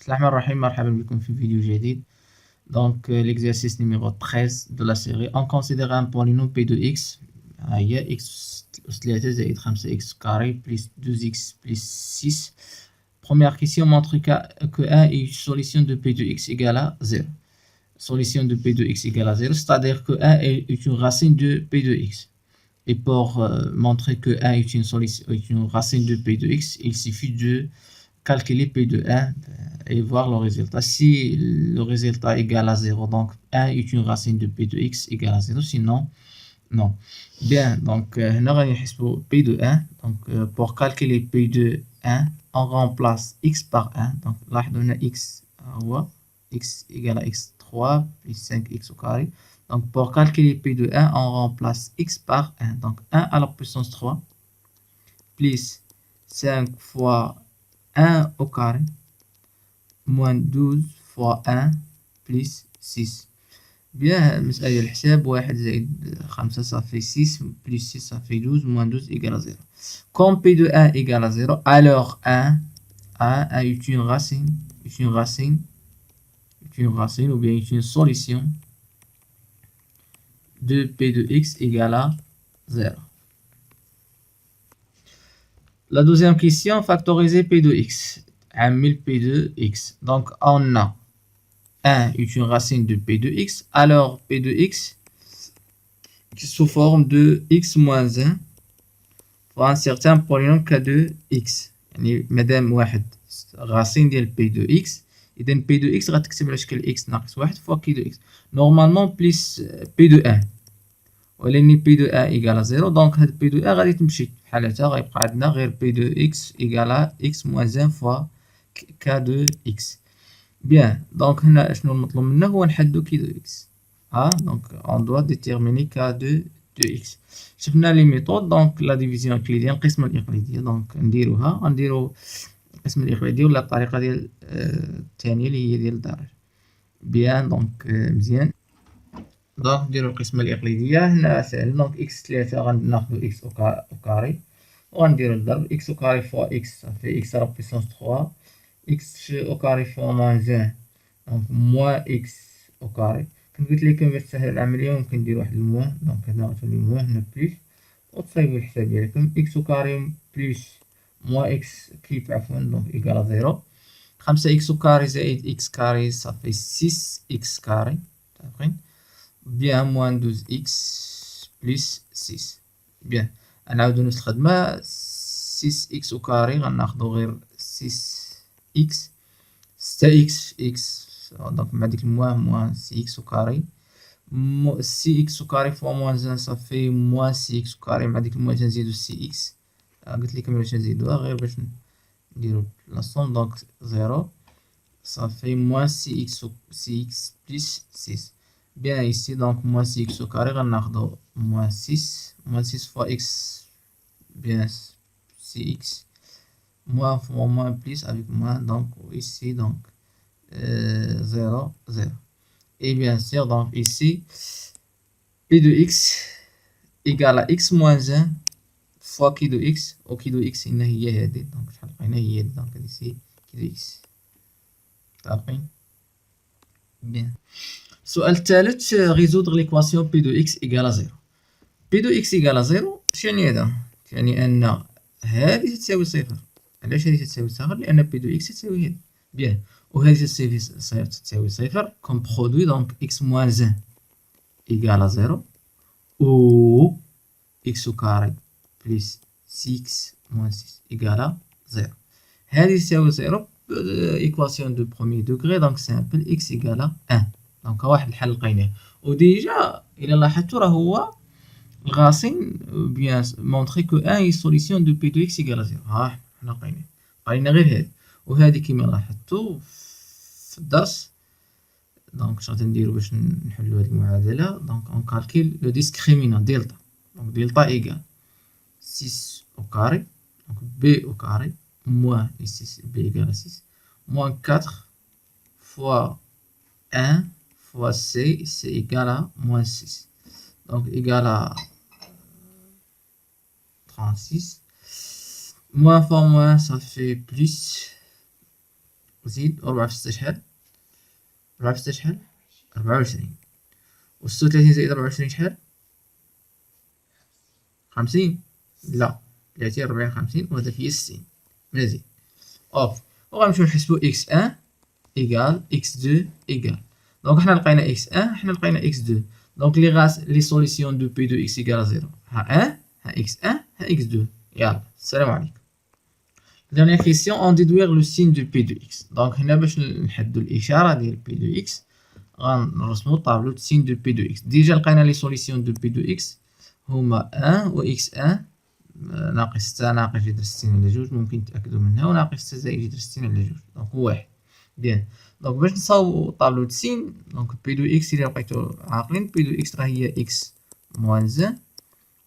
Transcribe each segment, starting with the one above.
بسم الله الرحمن الرحيم. مرحبا بكم في فيديو جديد. Donc l'exercice numéro 13 de la série, on considère un polynôme P de x هي x أس 3 زائد 5x carré plus 2x plus 6. Première question, montre que A est une solution de P de x égale à 0. Solution de P de x égale à 0, c'est-à-dire que A est une racine de P de x. Et pour montrer que A est une racine de P de x, il suffit de calculer P de 1 et voir le résultat. Si le résultat est égal à 0, donc 1 est une racine de P de x égale à 0, sinon non. Bien, donc nous allons P de 1. Donc pour calculer P de 1, on remplace x par 1. Donc là, on a x égale à x3 plus 5x au carré. Donc pour calculer P de 1, on remplace x par 1. Donc 1 à la puissance 3 plus 5 fois 1 au carré moins 12 fois 1 plus 6. Bien, مسألة الحساب 1 زائد 5 ça fait 6 plus 6 ça fait 12 moins 12 égale à 0. Comme P de 1 égale à 0, alors 1 est une racine ou bien une solution de P de x égale à 0. La deuxième question, factoriser P de x. P de x. Donc, on a 1 est une racine de P de x. Alors, P de x sous forme de x moins 1 pour un certain polynôme K de x. يعني مادام واحد racine ديال P de x. إذا P de x غتكتب على شكل x ناقص 1 fois K de x. Normalement, plus P de 1. ولأن P de 1 égale à 0. Donc, هاد P de 1 غادي تمشي. في حالتها غيبقى عندنا غير P de x égale à x moins 1 fois K de x. Bien, donc هنا شنو المطلوب منا هو نحدو K de x. Donc on doit déterminer K de x. شفنا لي ميثود. دونك لا ديفيزيون إقليدية القسمة الإقليدية. دونك نديرو القسمة الإقليدية ولا الطريقة ديال الثانية اللي هي ديال الدرجة. بيان دونك مزيان. دونك نديرو القسمة الإقليدية. هنا سهل. دونك إكس 3 غناخدو إكس أو كاري وغنديرو الضرب إكس أو كاري فوا إكس صافي إكس على بويسونس 3 إكس أو كاري فوا موان 1 دونك موان إكس أو كاري. كنت قلت لكم باش تسهل العملية ممكن ندير واحد الموان. دونك هنا غتولي موان هنا بليس وتصايبو الحساب ديالكم إكس أو كاري بليس موان إكس كيب عفوا دونك إيكال زيرو. 5 إكس أو كاري زائد إكس كاري صافي 6 إكس كاري متفقين. Bien, moins 12x plus 6. Bien, نعاودو نفس الخدمة. 6x au carré غناخدو غير 6x 6x x دونك مع ديك موان 6x au carré 6x au carré fois moins 1 صافي moins 6x au carré مع ديك الموان تنزيدو 6x. قلت لكم باش نزيدوها غير باش نديرو لا صوم. دونك 0 صافي moins 6x plus 6. Bien, ici, donc, moins 6x au carré, on a moins 6. Moins 6 fois x, bien, 6x. Moins fois moins plus avec moins, donc, ici, donc, 0, 0. Et bien sûr, donc, ici, P de x égale à x moins 1 fois Q de x. Ou Q de x, هنا هي هادي. donc, شحال لقينا هي هادي. donc, ici, Q de x. تعرفين؟ Bien. السؤال الثالث résoudre l'équation P de x égale à 0. P de x égale à 0 اش يعني هذا؟ يعني ان هذه تساوي صفر. علاش هذه تساوي صفر؟ لان P de x تساوي هذه. بيان وهذه تساوي صفر comme produit donc x moins 1 égale à 0 ou x au carré plus 6x moins 6 égale à 0. هذه تساوي 0 équation de premier degré donc simple x égale à 1. دونك واحد الحل لقيناه. وديجا الى لاحظتوا راه هو الغاسين بيان مونطري كو 1 هي سوليسيون دو بي دو اكس ايكال 0. ها حنا لقينا غير هادي. وهادي كيما لاحظتوا في الدرس. دونك اش غادي نديرو باش نحلو هاد المعادله؟ دونك اون كالكيل لو ديسكريمينون دلتا. دونك دلتا ايكال 6 او كاري دونك بي او كاري موان 6 بي ايكال 6 موان 4 فوا 1 fois c, c'est égal à moins 6. Donc égal à 36. Moins fois moins, ça fait plus زيد 4 في 6 شحال؟ 4 في 6 شحال؟ 24. و 36 زائد 24 شحال؟ 50. لا 30 40 50 وهذا فيه 60. مزيان. اوكي وغنمشيو نحسبو اكس 1 ايكال اكس 2 ايكال. دونك حنا لقينا اكس 1 حنا لقينا اكس 2. دونك لي سوليسيون دو بي دو اكس ايكال 0. ها 1 ها اكس 1 ها اكس 2. يلا السلام عليكم. Dernière question, on déduire le signe de P de X. Donc, هنا باش نحدو الإشارة ديال P de X غنرسمو طابلو de signe de P de X. ديجا لقينا لي سوليسيون دو P de X هما 1 و X1 ناقص 6 ناقص جذر 60 على جوج، ممكن تأكدو منها، وناقص 6 زائد جذر 60 على جوج، دونك هو واحد. بيان، دونك باش نصاوبو طابلو de signe، دونك P de X إلا بقيتو عاقلين P de X راه هي X moins 1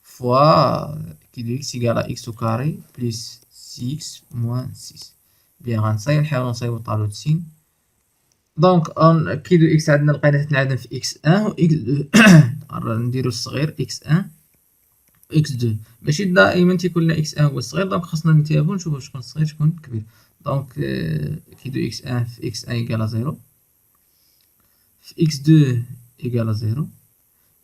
فوا كي دو X إيكال X au carré بليس 6 moins 6. بيان نحاولو نصايبو طابلو د سين. دونك كي دو اكس عندنا لقينا تنعدم في اكس 1 و اكس 2. نديرو الصغير اكس 1 و اكس 2. ماشي دائما تيكون لنا اكس 1 هو الصغير، دونك خاصنا ننتبهو نشوفو شكون الصغير شكون الكبير. دونك كي دو اكس 1 في اكس 1 إيكال 0 في اكس 2 إيكال 0.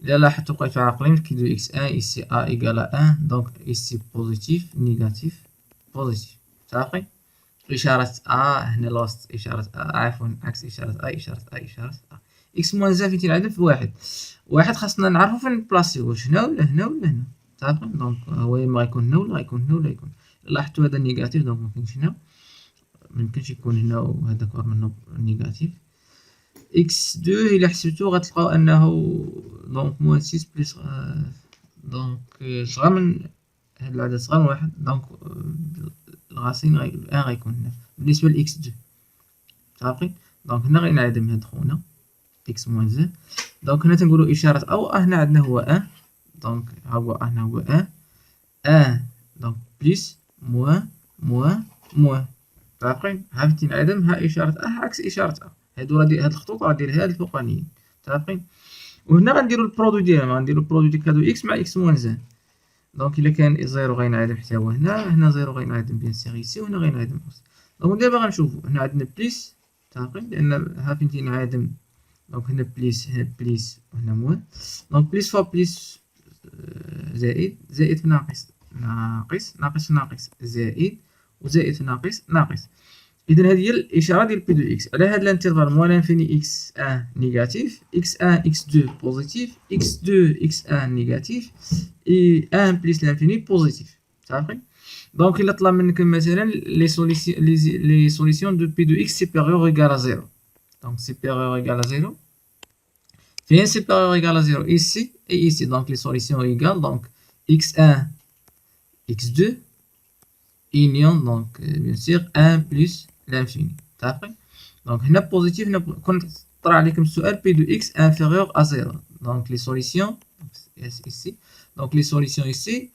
إلا لاحظتو بقيتو عاقلين كي دو اكس 1 إيسي أ إيكال 1، دونك إيسي بوزيتيف نيجاتيف بوزيتيف. صافي إشارة أ هنا الوسط إشارة أ، عفوا عكس إشارة أ إشارة أ إشارة أ. إكس موان زا فين تنعدم في واحد. واحد خاصنا نعرفو فين نبلاصيو، واش هنا ولا هنا ولا هنا. صافي دونك هو إما غيكون هنا ولا غيكون هنا ولا غيكون. لاحظتو هذا نيجاتيف دونك مكينش هنا، ميمكنش يكون هنا وهذاك ور منو نيجاتيف. إكس دو إلا حسبتو غتلقاو أنه دونك موان 6 بليس دونك صغار من هاد العدد صغار من واحد، دونك الغاسين غيكون هنا بالنسبة لإكس 2. صافي دونك هنا غينعدم هاد خونا إكس موان 2. دونك هنا تنقولو إشارة أو هنا عندنا هو 1، دونك ها هو هنا هو 1 دونك بليس موان موان موان. صافي ها فين تنعدم ها إشارة أ عكس إشارة أ. هادو هاد الخطوط راه ديال هاد الفوقانيين. صافي وهنا غنديرو البرودوي ديالهم، غنديرو البرودوي ديال هادو إكس مع إكس موان 2. دونك إلا كان زيرو غينعدم حتى هو هنا زيرو غينعدم بيان سيغ إيسي، وهنا غينعدم أوسي. دونك دابا غنشوفو هنا عندنا بليس. صافي لأن ها فين تينعدم، دونك هنا بليس هنا بليس وهنا موان. دونك بليس فوا بليس زائد زائد في ناقص ناقص ناقص في ناقص زائد وزائد في ناقص ناقص. إذن هذه هي الإشارة ديال بي دو إكس على هاد الانترفال موان لانفيني إكس 1 نيجاتيف، إكس 1 إكس 2 بوزيتيف، إكس 2 إكس 1 نيجاتيف، إي 1 بليس لانفيني بوزيتيف. صافي دونك إلا طلب منكم مثلا لي سوليسيون دو بي دو إكس سوبيريور إيكال 0. دونك سوبيريور إيكال 0 فين سوبيريور إيكال 0 إيسي إي إيسي. دونك لي سوليسيون إيكال دونك إكس 1 إكس 2 إونيون دونك بيان سيغ 1 بليس لانفيني. صافي دونك هنا بوزيتيف، هنا كون طرا عليكم السؤال بي دو إكس انفيريور أ 0. دونك لي سوليسيون إيسي، دونك لي سوليسيون إيسي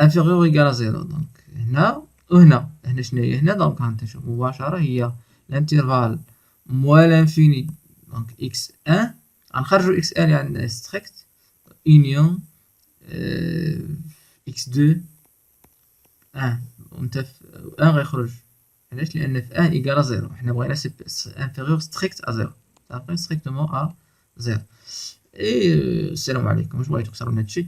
انفيريور إيكال 0. دونك هنا وهنا شناهي هنا، دونك غنشوف مباشرة هي الانترفال موال لانفيني دونك إكس 1 غنخرجو إكس 1 اللي عندنا ستريكت إونيون إكس 2 1 ونتا في 1 غيخرج. علاش؟ لأن في 1 إيكال 0، حنا بغينا انفيريور ستريكت أ 0. صافي ستريكتومون أ 0. إي السلام عليكم. واش بغيتو أكثر من هادشي؟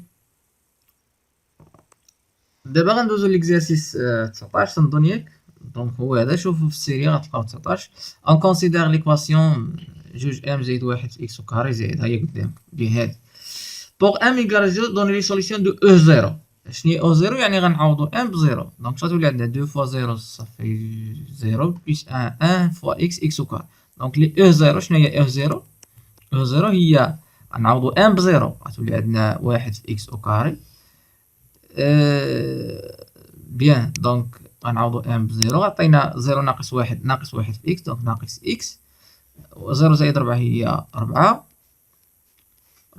دابا غندوزو ليكزارسيس 19 تنظن ياك. دونك هو هذا، شوفو في السيري غتلقاو 19. أون كونسيدير ليكواسيون جوج ام زائد واحد في إكس أو كاري زائد، ها هي قدامك بين هادي. بوغ ام إيكال جو دوني لي سوليسيون دو أو 0. شني أو 0 يعني غنعوضو ام بزيرو. دونك غتولي عندنا 2 فوا 0 صافي 0 بليس 1 فوا إكس أو كاري. دونك لي أو 0 شناهي أو 0؟ أو 0 هي غنعوضو ام بزيرو، غتولي عندنا واحد في إكس أو كاري. بيان دونك غنعوضو ام بزيرو، عطينا 0 ناقص واحد ناقص واحد في إكس، دونك ناقص إكس. و 0 زائد 4 هي 4.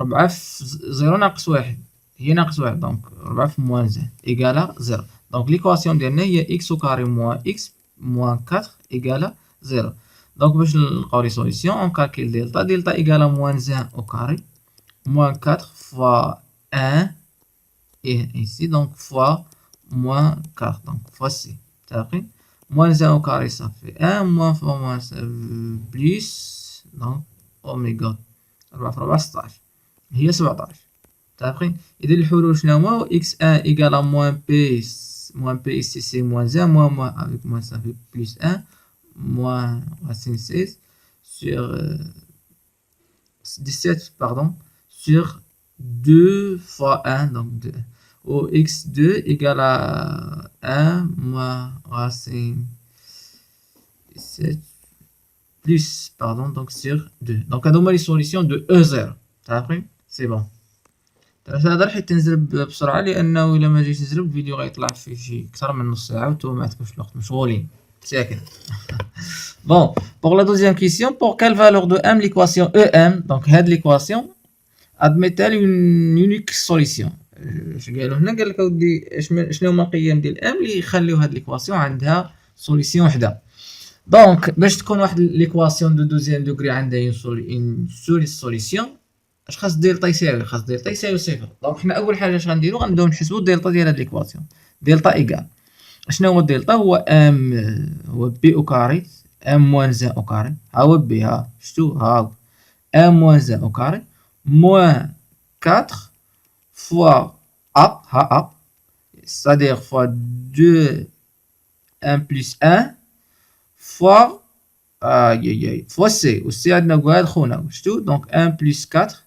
4 في 0 ناقص واحد هي ناقص واحد، دونك 4 في موان زين إيكالا 0. دونك ليكواسيون ديالنا هي إكس أو كاري موان إكس موان 4 إيكالا 0. دونك باش نلقاو لي سوليسيون أون كالكيل دلتا. دلتا إيكالا موان زان أو كاري موان 4 فوا 1 إيه إيسي، دونك فوا موان 4 دونك فوا سي. صافي moins 1 au carré ça fait 1 moins fois moins plus donc اوميغا 4 في 4 16 هي 17. صافي إذا الحلول شنو هما x1 إيكال à moins p ici c'est moins 1 moins avec moins ça fait plus 1 moins racine 16 sur 17 pardon sur 2 fois 1 donc 2 au x2 égale à 1 moins racine 17 plus pardon donc sur 2 donc هذوما لي سوليسيون دو E0 صافي سي بون هذا راح تنزل بسرعه لانه الا ما جيتش نزرب الفيديو غيطلع فيه شي اكثر من نص ساعه وانتم ما عندكمش الوقت مشغولين ساكن. Bon, pour la deuxième question, pour quelle valeur de m l'équation EM, donc هاد l'équation admet-elle une unique solution. اش قالوا هنا قال لك اودي شنو هما القيم ديال ام اللي يخليو هاد ليكواسيون عندها سوليسيون وحده. دونك باش تكون واحد ليكواسيون دو دوزيام دوغري عندها اون سوليسيون اش خاص دلتا يساوي؟ خاص دلتا يساوي صفر. دونك حنا اول حاجه اش غنديرو غنبداو نحسبو الدلتا ديال هاد ليكواسيون. دلتا ايكال شنو هو الدلتا؟ هو ام هو بي او كاري ام موان زان او كاري ها هو بي ها شتو ها هو ام موان زان او كاري موان 4 فوا ا ها ا c'est-à-dire fois 2 1 plus 1 fois fois c و c عندنا قاعد خونا شتو دونك 1 plus 4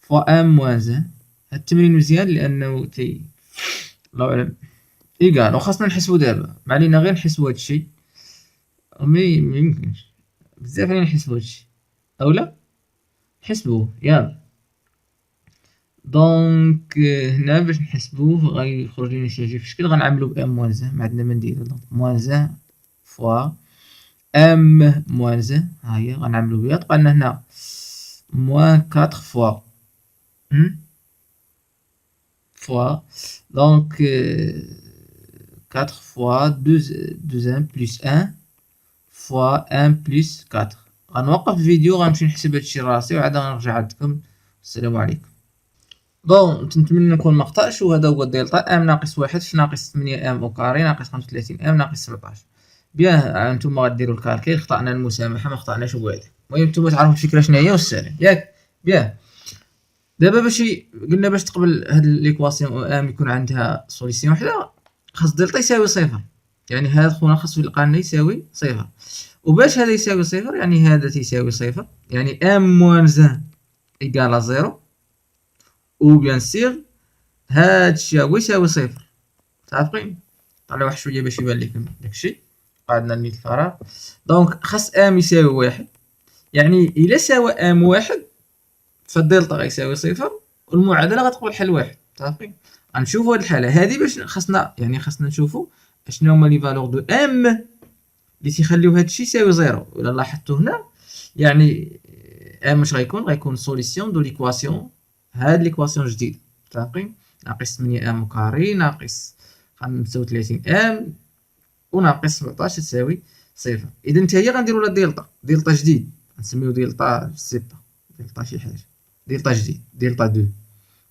fois 1 moins 1 هاد التمرين مزيان لانه الله اعلم ايكال وخاصنا نحسبو دابا ما علينا غير نحسبو هادشي مي ميمكنش بزاف علينا نحسبو هادشي اولا نحسبوه يلا. دونك هنا باش نحسبوه غيخرج لنا شي حاجه في الشكل غنعملو ب ام موان 1 ما عندنا ما نديرو دونك موان 1 فوا ام موان 1 ها هي غنعملو بها تبقى لنا هنا موان 4 فوا فوا دونك 4 fois 2 1 plus 1 fois 1 plus 4 غنوقف الفيديو غنمشي نحسب هادشي راسي وعاد غنرجع عندكم. السلام عليكم. بون نتمنى نكون مقطعش وهذا هو الدلتا ام ناقص 1 في ناقص 8 ام او كاري ناقص 35 ام ناقص 17. بيان نتوما غديروا الكالكيل خطأنا المسامحه ما خطأناش وكاع المهم نتوما تعرفوا الفكره شنو هي والسلام ياك. بيان دابا باش قلنا باش تقبل هاد ليكواسيون ام يكون عندها سوليسيون وحده خاص دلتا يساوي صفر يعني هذا خونا خاصو يلقى لنا يساوي صفر وباش هذا يساوي صفر يعني هذا تيساوي صفر يعني ام موان 1 ايكال زيرو و بيان سير هادشي هو يساوي صفر. صافي طلعوا واحد شويه باش يبان لكم داكشي قعدنا نيت الفراغ. دونك خاص ام يساوي 1 يعني الا ساوى ام 1 فالدلتا غيساوي صفر والمعادله غتقبل حل واحد. صافي غنشوفوا هاد الحاله هادي باش خاصنا نشوفوا اشنو هما لي فالور دو ام اللي تيخليو هادشي يساوي زيرو. ولا لاحظتوا هنا يعني ام اش غيكون سوليسيون دو ليكواسيون هاد ليكواسيون جديد. صافي ناقص 8 ام كاري ناقص 35 ام وناقص 17 تساوي صفر. اذا حتى هي غنديروا لها دلتا جديد نسميو دلتا سيتا دلتا شي حاجه دلتا جديد دلتا 2.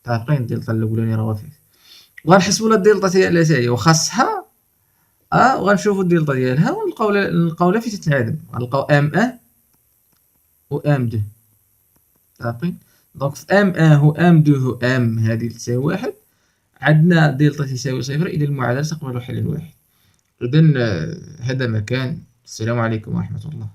صافي الدلتا الاولاني راه فيه وغنحسبوا لها الدلتا ديالها حتى هي وخاصها وغنشوفوا الدلتا ديالها ونلقاو لها فين تتنعدم غنلقاو ام 1 و ام 2. صافي دونك في ام 1 و ام 2 و ام هذه تساوي 1 عندنا دلتا تساوي صفر اذا المعادله تقبل حل واحد. اذا هذا مكان. السلام عليكم ورحمه الله.